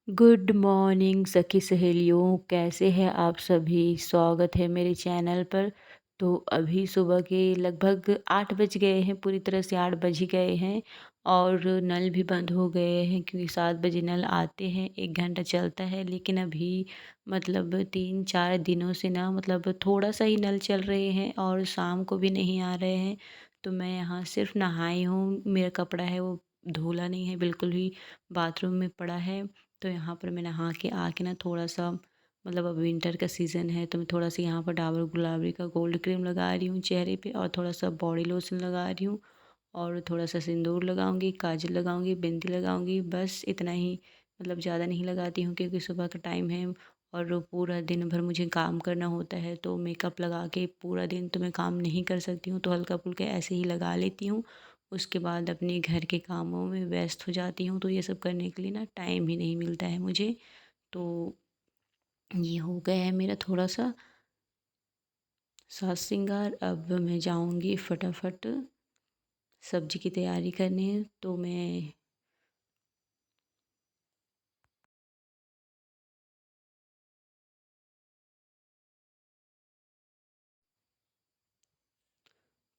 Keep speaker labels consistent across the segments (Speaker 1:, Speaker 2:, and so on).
Speaker 1: Good morning सखी सहेलियों, कैसे हैं आप सभी। स्वागत है मेरे चैनल पर। तो अभी सुबह के लगभग 8 बज गए हैं, पूरी तरह से 8 बज ही गए हैं। और नल भी बंद हो गए हैं क्योंकि 7 बजे नल आते हैं, 1 घंटा चलता है। लेकिन अभी मतलब 3-4 दिनों से ना मतलब थोड़ा सा ही नल चल रहे हैं और शाम को भी नहीं आ रहे हैं। तो मैं यहाँ सिर्फ नहाई हूँ, मेरा कपड़ा है वो धुला नहीं है बिल्कुल भी, बाथरूम में पड़ा है। तो यहाँ पर मैं नहा के आके ना थोड़ा सा मतलब अब विंटर का सीज़न है तो मैं थोड़ा सा यहाँ पर डाबर गुलाबरी का गोल्ड क्रीम लगा रही हूँ चेहरे पे, और थोड़ा सा बॉडी लोशन लगा रही हूँ, और थोड़ा सा सिंदूर लगाऊंगी, काजल लगाऊंगी, बिंदी लगाऊंगी, बस इतना ही। मतलब ज़्यादा नहीं लगाती हूँ क्योंकि सुबह का टाइम है और पूरा दिन भर मुझे काम करना होता है, तो मेकअप लगा के पूरा दिन तो मैं काम नहीं कर सकती हूँ, तो हल्का फुल्का ऐसे ही लगा लेती हूँ। उसके बाद अपने घर के कामों में व्यस्त हो जाती हूँ, तो ये सब करने के लिए ना टाइम ही नहीं मिलता है मुझे। तो ये हो गया है मेरा थोड़ा सा साज श्रृंगार। अब मैं जाऊँगी फटाफट सब्जी की तैयारी करने। तो मैं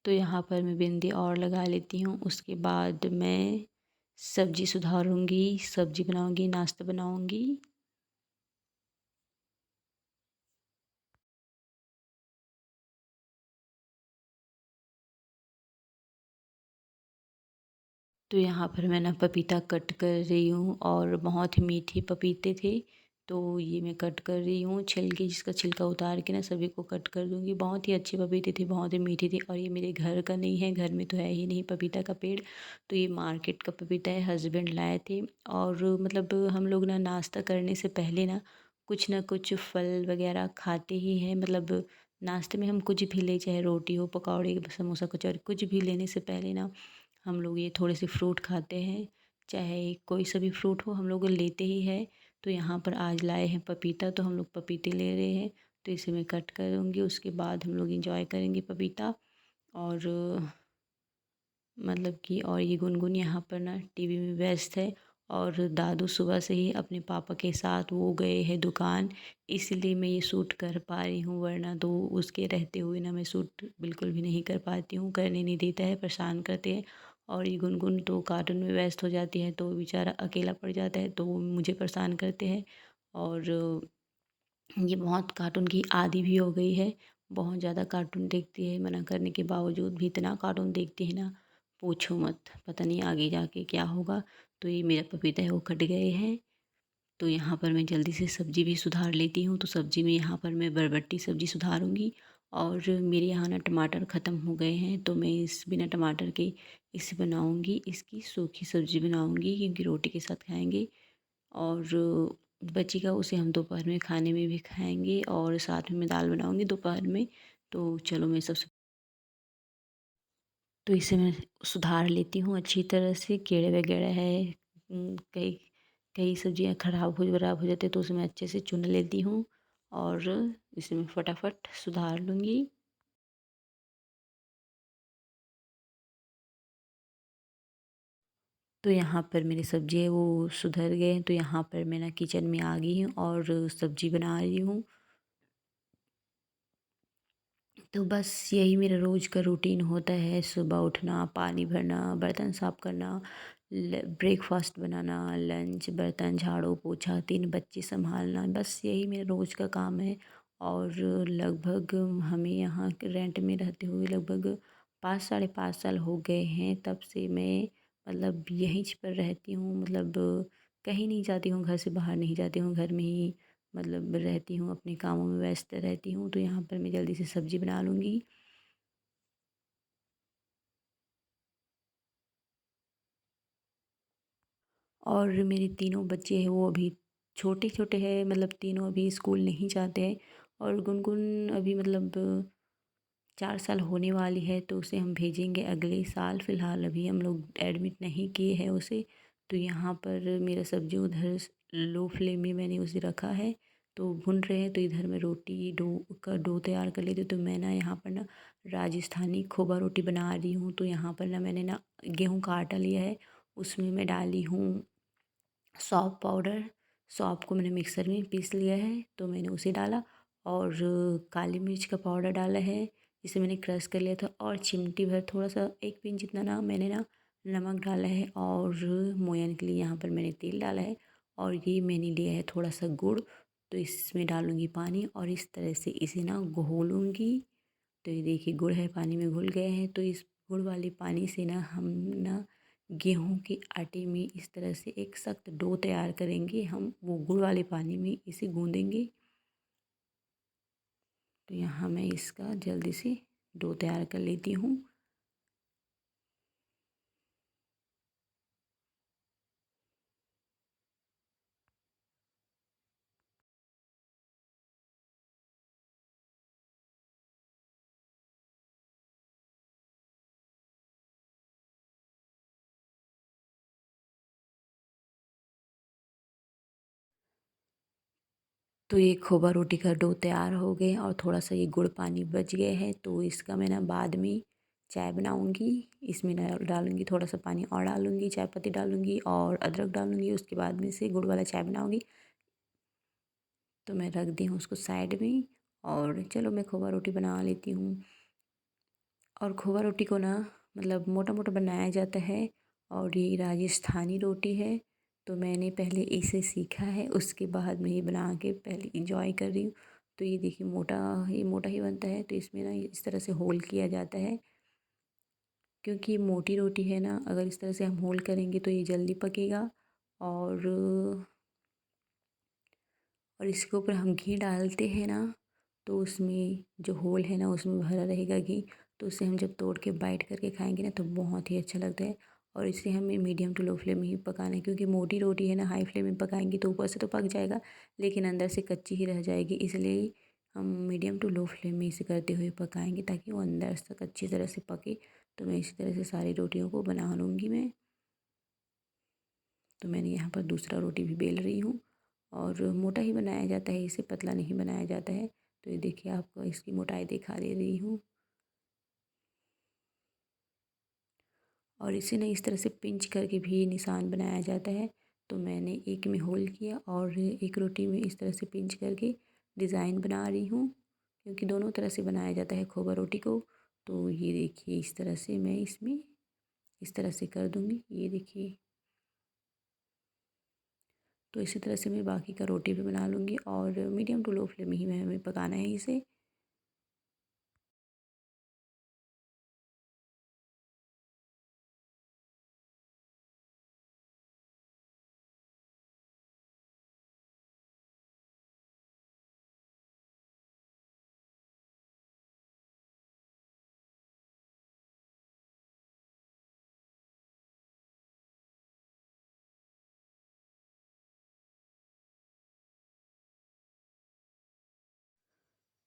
Speaker 1: तो यहाँ पर मैं बिंदी और लगा लेती हूँ। उसके बाद मैं सब्जी सुधारूँगी, सब्जी बनाऊँगी, नाश्ता बनाऊँगी। तो यहाँ पर मैं ना पपीता कट कर रही हूँ, और बहुत ही मीठे पपीते थे, तो ये मैं कट कर रही हूँ। छिलके, जिसका छिलका उतार के ना सभी को कट कर दूँगी। बहुत ही अच्छे पपीते थे, बहुत ही मीठे थे, और ये मेरे घर का नहीं है, घर में तो है ही नहीं पपीता का पेड़। तो ये मार्केट का पपीता है, हस्बैंड लाए थे। और मतलब हम लोग ना नाश्ता करने से पहले ना कुछ फल वगैरह खाते ही हैं। मतलब नाश्ते में हम कुछ भी ले, चाहे रोटी हो, पकौड़े, समोसा, कचौरी, कुछ भी लेने से पहले ना हम लोग ये थोड़े से फ्रूट खाते हैं। चाहे कोई सा भी फ्रूट हो, हम लोग लेते ही है। तो यहाँ पर आज लाए हैं पपीता, तो हम लोग पपीते ले रहे हैं। तो इसे मैं कट करूँगी, उसके बाद हम लोग इंजॉय करेंगे पपीता। और मतलब कि और ये गुनगुन यहाँ पर ना टीवी में व्यस्त है, और दादू सुबह से ही अपने पापा के साथ वो गए हैं दुकान। इसलिए मैं ये सूट कर पा रही हूँ, वरना तो उसके रहते हुए ना मैं सूट बिल्कुल भी नहीं कर पाती हूँ, करने नहीं देता है, परेशान करते हैं। और ये गुनगुन तो कार्टून में व्यस्त हो जाती है, तो बेचारा अकेला पड़ जाता है, तो वो मुझे परेशान करते हैं। और ये बहुत कार्टून की आदी भी हो गई है, बहुत ज़्यादा कार्टून देखती है, मना करने के बावजूद भी इतना कार्टून देखती है ना, पूछो मत। पता नहीं आगे जाके क्या होगा। तो ये मेरा पपीता है वो कट गए हैं। तो यहाँ पर मैं जल्दी से सब्ज़ी भी सुधार लेती हूँ। तो सब्ज़ी में यहाँ पर मैं बरबट्टी सब्ज़ी सुधारूँगी। और मेरे यहाँ ना टमाटर ख़त्म हो गए हैं, तो मैं इस बिना टमाटर के इसे बनाऊँगी, इसकी सूखी सब्ज़ी बनाऊँगी, क्योंकि रोटी के साथ खाएँगे। और बचेगा उसे हम दोपहर में खाने में भी खाएँगे, और साथ में मैं दाल बनाऊँगी दोपहर में। तो चलो मैं सबसे तो इसे मैं सुधार लेती हूँ अच्छी तरह से। कीड़े वगैरह है, कई कई सब्जियाँ ख़राब हो जाती है, तो उसे मैं अच्छे से चुन लेती हूँ, और इसे मैं फटाफट सुधार लूँगी। तो यहाँ पर मेरी सब्ज़ी है वो सुधर गए हैं, तो यहाँ पर मैं ना किचन में आ गई हूँ और सब्ज़ी बना रही हूँ। तो बस यही मेरा रोज़ का रूटीन होता है। सुबह उठना, पानी भरना, बर्तन साफ़ करना, ब्रेकफास्ट बनाना, लंच, बर्तन, झाड़ू पोछा, 3 बच्चे संभालना, बस यही मेरा रोज़ का काम है। और लगभग हमें यहाँ के रेंट में रहते हुए लगभग 5 साढ़े 5 साल हो गए हैं। तब से मैं मतलब यहीं पर रहती हूँ। मतलब कहीं नहीं जाती हूँ, घर से बाहर नहीं जाती हूँ, घर में ही मतलब रहती हूँ, अपने कामों में व्यस्त रहती हूँ। तो यहाँ पर मैं जल्दी से सब्ज़ी बना लूँगी। और मेरे तीनों बच्चे हैं वो अभी छोटे-छोटे हैं, मतलब तीनों अभी स्कूल नहीं जाते हैं। और गुनगुन अभी मतलब 4 साल होने वाली है, तो उसे हम भेजेंगे अगले साल। फ़िलहाल अभी हम लोग एडमिट नहीं किए हैं उसे। तो यहाँ पर मेरा सब्ज़ी उधर लो फ्लेम में मैंने उसे रखा है, तो भुन रहे हैं। तो इधर मैं रोटी डो तैयार कर लेती हूँ। तो मैं ना यहाँ पर ना राजस्थानी खोवा रोटी बना रही हूँ। तो यहाँ पर ना मैंने ना गेहूँ का आटा लिया है, उसमें मैं डाली हूँ सौंफ पाउडर, सौंफ को मैंने मिक्सर में पीस लिया है, तो मैंने उसे डाला और काली मिर्च का पाउडर डाला है, जिसे मैंने क्रश कर लिया था, और चिमटी भर थोड़ा सा 1 पिंच जितना ना मैंने ना नमक डाला है, और मोयन के लिए यहाँ पर मैंने तेल डाला है, और ये मैंने लिया है थोड़ा सा गुड़। तो इसमें डालूँगी पानी और इस तरह से इसे ना घोलूँगी। तो ये देखिए गुड़ है पानी में घुल गए हैं, तो इस गुड़ वाले पानी से ना हम ना गेहूं के आटे में इस तरह से एक सख्त डो तैयार करेंगे। हम वो गुड़ वाले पानी में इसे गूँदेंगे। तो यहाँ मैं इसका जल्दी से डो तैयार कर लेती हूँ। तो ये खोवा रोटी का डो तैयार हो गए और थोड़ा सा ये गुड़ पानी बच गए हैं, तो इसका मैं ना बाद में चाय बनाऊंगी। इसमें ना डालूंगी थोड़ा सा पानी और डालूंगी, चाय पत्ती डालूंगी और अदरक डालूंगी, उसके बाद में से गुड़ वाला चाय बनाऊंगी। तो मैं रख दी हूँ उसको साइड में, और चलो मैं खोवा रोटी बना लेती हूँ। और खोवा रोटी को ना मतलब मोटा मोटा बनाया जाता है, और ये राजस्थानी रोटी है। तो मैंने पहले इसे सीखा है, उसके बाद मैं ये बना के पहले इंजॉय कर रही हूँ। तो ये देखिए ये मोटा ही बनता है, तो इसमें ना इस तरह से होल किया जाता है, क्योंकि ये मोटी रोटी है ना, अगर इस तरह से हम होल करेंगे तो ये जल्दी पकेगा। और इसके ऊपर हम घी डालते हैं ना, तो उसमें जो होल है ना उसमें भरा रहेगा घी। तो उसे हम जब तोड़ के बाइट करके खाएंगे ना तो बहुत ही अच्छा लगता है। और इसे हमें मीडियम टू लो फ्लेम में ही पकाना है, क्योंकि मोटी रोटी है ना हाई फ्लेम में पकाएंगे तो ऊपर से तो पक जाएगा, लेकिन अंदर से कच्ची ही रह जाएगी। इसलिए हम मीडियम टू लो फ्लेम में इसे करते हुए पकाएंगे, ताकि वो अंदर तक अच्छी तरह से पके। तो मैं इसी तरह से सारी रोटियों को बना लूँगी मैं। तो मैंने यहाँ पर दूसरा रोटी भी बेल रही हूँ, और मोटा ही बनाया जाता है इसे, पतला नहीं बनाया जाता है। तो ये देखिए आपको इसकी मोटाई दिखा दे रही हूँ। और इसे ना इस तरह से पिंच करके भी निशान बनाया जाता है। तो मैंने एक में होल किया और एक रोटी में इस तरह से पिंच करके डिज़ाइन बना रही हूँ, क्योंकि दोनों तरह से बनाया जाता है खोवा रोटी को। तो ये देखिए इस तरह से मैं इसमें इस तरह से कर दूँगी, ये देखिए। तो इसी तरह से मैं बाकी का रोटी भी बना लूँगी, और मीडियम टू लो फ्लेम में ही मैं हमें पकाना है इसे।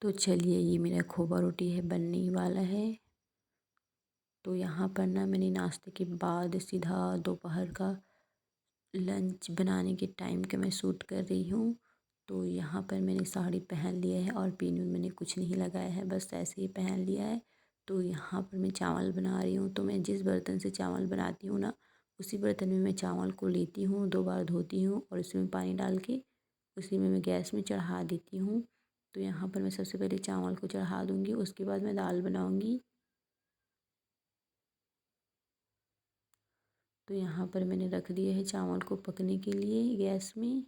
Speaker 1: तो चलिए ये मेरा खोवा रोटी है बनने ही वाला है। तो यहाँ पर ना मैंने नाश्ते के बाद सीधा दोपहर का लंच बनाने के टाइम का मैं शूट कर रही हूँ। तो यहाँ पर मैंने साड़ी पहन लिया है और पिन मैंने कुछ नहीं लगाया है, बस ऐसे ही पहन लिया है। तो यहाँ पर मैं चावल बना रही हूँ। तो मैं जिस बर्तन से चावल बनाती हूँ ना, उसी बर्तन में मैं चावल को लेती हूँ, 2 बार धोती हूँ और उसमें पानी डाल के उसी में मैं गैस में चढ़ा देती हूँ। तो यहाँ पर मैं सबसे पहले चावल को चढ़ा दूँगी, उसके बाद मैं दाल बनाऊँगी। तो यहाँ पर मैंने रख दिया है चावल को पकने के लिए गैस में।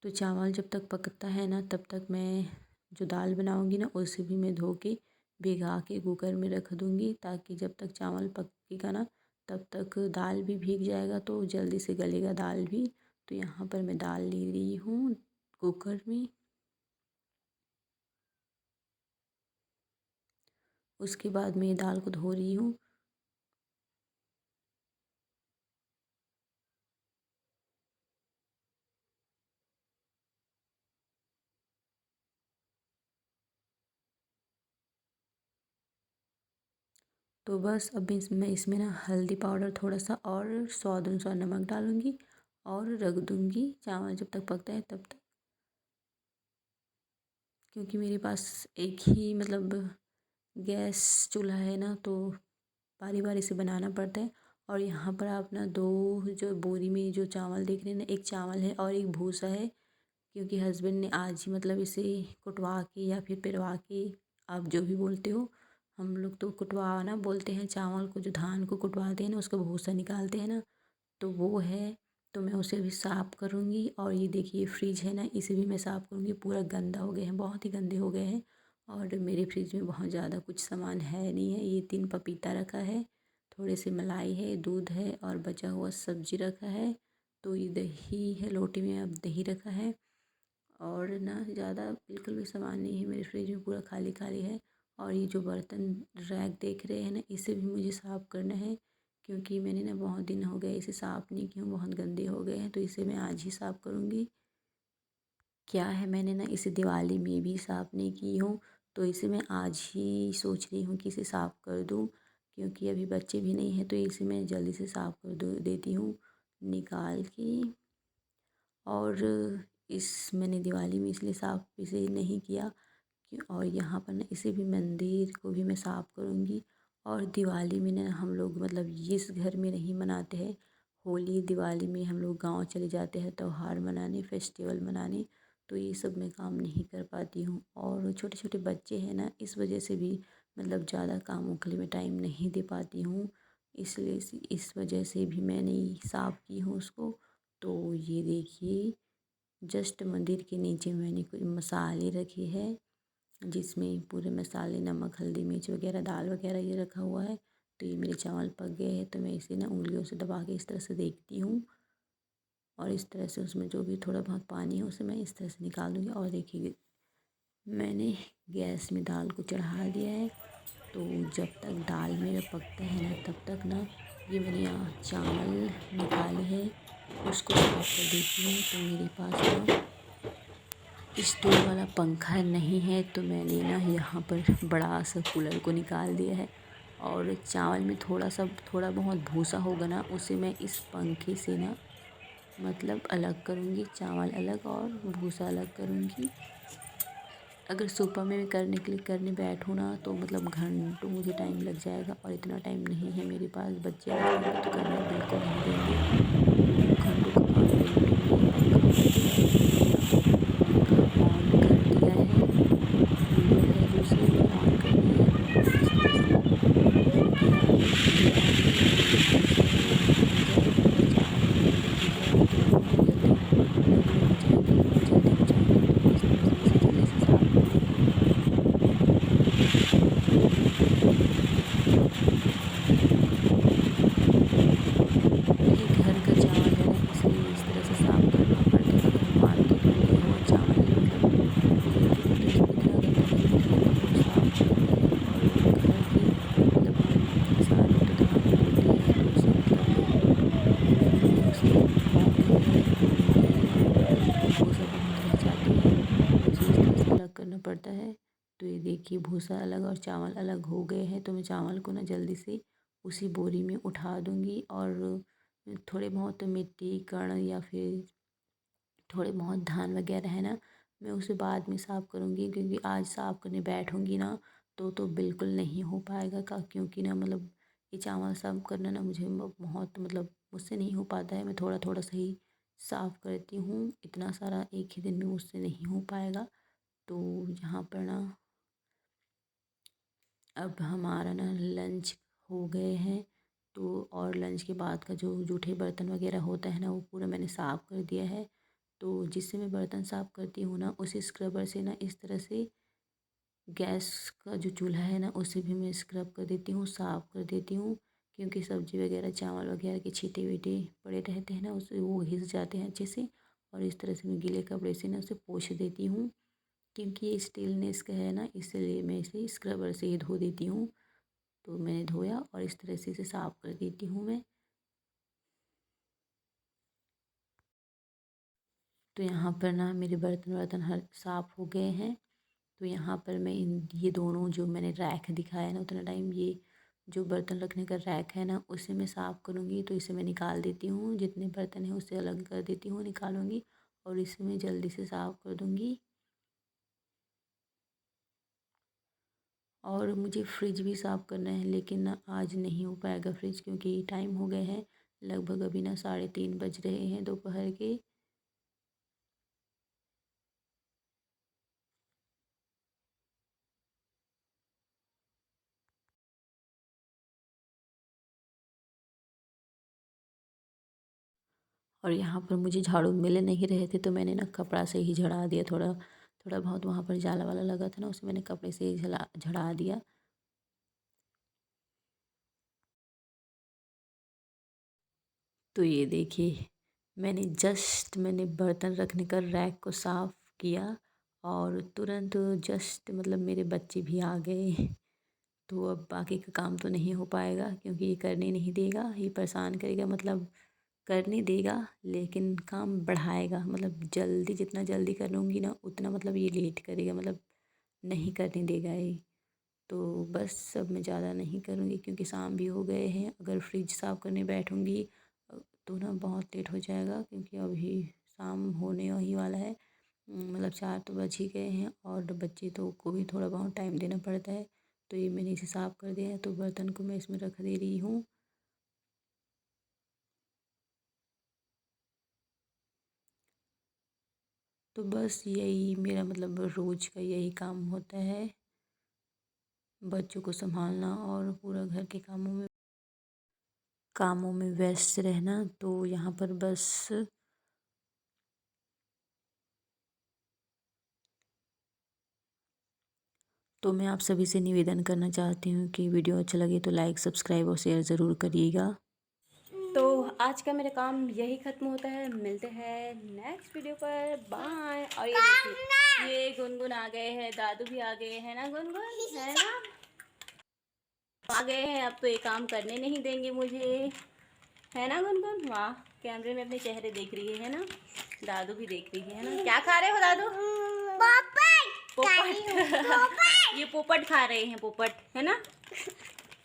Speaker 1: तो चावल जब तक पकता है ना, तब तक मैं जो दाल बनाऊँगी ना उसे भी मैं धो के भिगा के कुकर में रख दूँगी, ताकि जब तक चावल पकेगा ना तब तक दाल भी भीग जाएगा, तो जल्दी से गलेगा दाल भी। तो यहाँ पर मैं दाल ले रही हूँ कुकर में। उसके बाद मैं दाल को धो रही हूँ। तो बस अब मैं इसमें ना हल्दी पाउडर थोड़ा सा और स्वाद अनुसार नमक डालूँगी, और रख दूँगी चावल जब तक पकता है तब तक। क्योंकि मेरे पास एक ही मतलब गैस चूल्हा है ना, तो बारी बारी से बनाना पड़ता है। और यहाँ पर आप ना 2 जो बोरी में जो चावल देख रहे हैं ना, एक चावल है और एक भूसा है। क्योंकि हस्बैंड ने आज ही मतलब इसे कुटवा के या फिर पिरवा के, आप जो भी बोलते हो, हम लोग तो कुटवाना बोलते हैं। चावल को जो धान को कुटवाते हैं ना, उसका भूसा निकालते हैं ना, तो वो है। तो मैं उसे भी साफ़ करूँगी। और ये देखिए फ्रिज है ना, इसे भी मैं साफ़ करूँगी। पूरा गंदा हो गए हैं, बहुत ही गंदे हो गए हैं। और मेरे फ्रिज में बहुत ज़्यादा कुछ सामान है नहीं है। ये 3 पपीता रखा है, थोड़े से मलाई है, दूध है और बचा हुआ सब्जी रखा है। तो ये दही है, लोटे में अब दही रखा है। और ना ज़्यादा बिल्कुल भी सामान नहीं है मेरे फ्रिज में, पूरा खाली खाली है। और ये जो बर्तन रैक देख रहे हैं ना, इसे भी मुझे साफ़ करना है। क्योंकि मैंने ना बहुत दिन हो गए इसे साफ़ नहीं किया हूँ, बहुत गंदे हो गए हैं। तो इसे मैं आज ही साफ़ करूँगी। क्या है, मैंने ना इसे दिवाली में भी साफ़ नहीं की हूँ, तो इसे मैं आज ही सोच रही हूँ कि इसे साफ़ कर दूँ। क्योंकि अभी बच्चे भी नहीं हैं, तो इसे मैं जल्दी से साफ़ कर दो देती हूँ निकाल के। और इस मैंने दिवाली में इसलिए साफ़ इसे नहीं किया कि, और यहाँ पर ना इसे भी, मंदिर को भी मैं साफ़ करूँगी। और दिवाली में ना हम लोग मतलब इस घर में नहीं मनाते हैं होली। दिवाली में हम लोग गांव चले जाते हैं त्योहार मनाने, फेस्टिवल मनाने। तो ये सब मैं काम नहीं कर पाती हूँ। और छोटे छोटे बच्चे हैं ना, इस वजह से भी मतलब ज़्यादा कामों के लिए मैं टाइम नहीं दे पाती हूँ। इसलिए इस वजह से भी मैं नहीं साफ़ की हूँ उसको। तो ये देखिए, जस्ट मंदिर के नीचे मैंने कुछ मसाले रखे हैं, जिसमें पूरे मसाले, नमक, हल्दी, मिर्च वगैरह, दाल वगैरह ये रखा हुआ है। तो ये मेरे चावल पक गए हैं, तो मैं इसे ना उंगलियों से दबा के इस तरह से देखती हूँ। और इस तरह से उसमें जो भी थोड़ा बहुत पानी है उसे मैं इस तरह से निकाल दूँगी। और देखिए, मैंने गैस में दाल को चढ़ा दिया है। तो जब तक दाल मेरा पकता है ना, तब तक ना ये मैंने यहाँ चावल निकाले हैं, उसको साफ कर देती हूँ। तो मेरे पास ना स्टोव वाला पंखा नहीं है, तो मैंने ना यहाँ पर बड़ा सा कूलर को निकाल दिया है। और चावल में थोड़ा बहुत भूसा होगा ना, उसे मैं इस पंखे से ना मतलब अलग करूँगी। चावल अलग और भूसा अलग करूँगी। अगर सुबह में करने बैठूँ ना, तो मतलब घंटों मुझे टाइम लग जाएगा। और इतना टाइम नहीं है मेरे पास। बच्चे आ जाएंगे तो करने बिल्कुल नहीं देंगे। घंटों का काम मिनटों में ये पंखा कर देगा। तो मैंने ना पंखा ऑन कर दिया है। कूलर है जो, उसे मैंने ऑन कर दिया है। और इस तरह से दिवाली में ये भूसा तो हो जाएगा, और चावल भी जल्दी हो जाएगा। तो बहुत जल्दी लगने लग जाएंगे और जल्दी हो जाएंगे। तो मैं इस तरह से इसे जल्दी से साफ़ कर देती हूँ। ये घर का चावल है ना, इसलिए इस तरह से साफ़ करना पड़ता है। अगर मार्केट में लिया हुआ चावल मतलब लेते हैं, तो इसमें इतना गंदा नहीं रहेगा, वो साफ़ हो जाता है। और घर के मतलब हम किसान हैं, तो धान बोते हैं, तो उसे मतलब घर में उसे उगाते हैं। तो मेरे ना मतलब भूसा बहुत रह जाते हैं, तो उसे इस तरह से अलग करना पड़ता है। तो ये देखिए, भूसा अलग और चावल अलग हो गए हैं। तो मैं चावल को ना जल्दी से उसी बोरी में उठा दूँगी। और थोड़े बहुत मिट्टी, कण या फिर थोड़े बहुत धान वगैरह है ना, मैं उसे बाद में साफ़ करूँगी। क्योंकि आज साफ़ करने बैठूँगी ना, तो बिल्कुल नहीं हो पाएगा का। क्योंकि ना मतलब ये चावल साफ़ करना ना मुझे बहुत मतलब मुझसे नहीं हो पाता है। मैं थोड़ा थोड़ा सा ही साफ़ करती हूँ, इतना सारा एक ही दिन में मुझसे नहीं हो पाएगा। तो यहाँ पर ना अब हमारा ना लंच हो गए हैं। तो और लंच के बाद का जो जूठे बर्तन वगैरह होता है ना, वो पूरा मैंने साफ़ कर दिया है। तो जिससे मैं बर्तन साफ़ करती हूँ ना, उसी स्क्रबर से ना इस तरह से गैस का जो चूल्हा है ना, उसे भी मैं स्क्रब कर देती हूँ, साफ़ कर देती हूँ। क्योंकि सब्ज़ी वगैरह, चावल वगैरह के छींटे वीटे पड़े रहते हैं ना, उससे वो घिस जाते हैं अच्छे से। और इस तरह से मैं गीले कपड़े से ना उसे पोंछ देती हूँ। क्योंकि ये स्टेनलेस का है ना, इसलिए मैं इसे स्क्रबर से ही धो देती हूँ। तो मैंने धोया और इस तरह से इसे साफ़ कर देती हूँ मैं। तो यहाँ पर ना मेरे बर्तन वर्तन हर साफ़ हो गए हैं। तो यहाँ पर मैं इन ये दोनों जो मैंने रैक दिखाया ना उतना टाइम, ये जो बर्तन रखने का रैक है ना, उसे मैं साफ़ करूँगी। तो इसे मैं निकाल देती हूँ, जितने बर्तन हैं उसे अलग कर देती हूँ, निकालूँगी। और इसे मैं जल्दी से साफ़ कर दूँगी। और मुझे फ्रिज भी साफ़ करना है, लेकिन ना आज नहीं हो पाएगा फ्रिज, क्योंकि टाइम हो गए हैं लगभग, अभी ना 3:30 बज रहे हैं दोपहर के। और यहाँ पर मुझे झाड़ू मिल नहीं रहे थे, तो मैंने ना कपड़ा से ही झड़ा दिया। थोड़ा थोड़ा बहुत वहाँ पर जाला वाला लगा था ना, उसे मैंने कपड़े से ही झड़ा दिया। तो ये देखिए, मैंने बर्तन रखने का रैक को साफ़ किया, और तुरंत जस्ट मतलब मेरे बच्चे भी आ गए। तो अब बाकी का काम तो नहीं हो पाएगा, क्योंकि ये करने नहीं देगा, ये परेशान करेगा, मतलब करने देगा लेकिन काम बढ़ाएगा, मतलब जल्दी, जितना जल्दी करूँगी ना उतना मतलब ये लेट करेगा, मतलब नहीं करने देगा ये। तो बस अब मैं ज़्यादा नहीं करूँगी, क्योंकि शाम भी हो गए हैं। अगर फ्रिज साफ़ करने बैठूँगी तो ना बहुत लेट हो जाएगा, क्योंकि अभी शाम होने ही वाला है। मतलब 4 तो बज ही गए हैं, और बच्चे तो को भी थोड़ा बहुत टाइम देना पड़ता है। तो ये मैंने इसे साफ़ कर दिया है, तो बर्तन को मैं इसमें रख दे रही हूँ। तो बस यही मेरा मतलब रोज़ का यही काम होता है, बच्चों को संभालना और पूरा घर के कामों में व्यस्त रहना। तो यहाँ पर बस तो मैं आप सभी से निवेदन करना चाहती हूँ कि वीडियो अच्छा लगे तो लाइक, सब्सक्राइब और शेयर ज़रूर करिएगा। तो आज का मेरा काम यही ख़त्म होता है, मिलते हैं नेक्स्ट वीडियो पर, बाय। और ये देखिए, ये गुनगुन आ गए हैं, दादू भी आ गए हैं ना, गुनगुन है ना, आ गए हैं। अब तो ये काम करने नहीं देंगे मुझे, है ना गुनगुन। वाह, कैमरे में अपने चेहरे देख रही है ना, दादू भी देख रही है ना। क्या खा रहे हो दादू? पोपट। ये पोपट खा रहे हैं, पोपट है ना।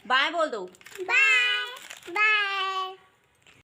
Speaker 1: बाय बोल दो। Bye bye.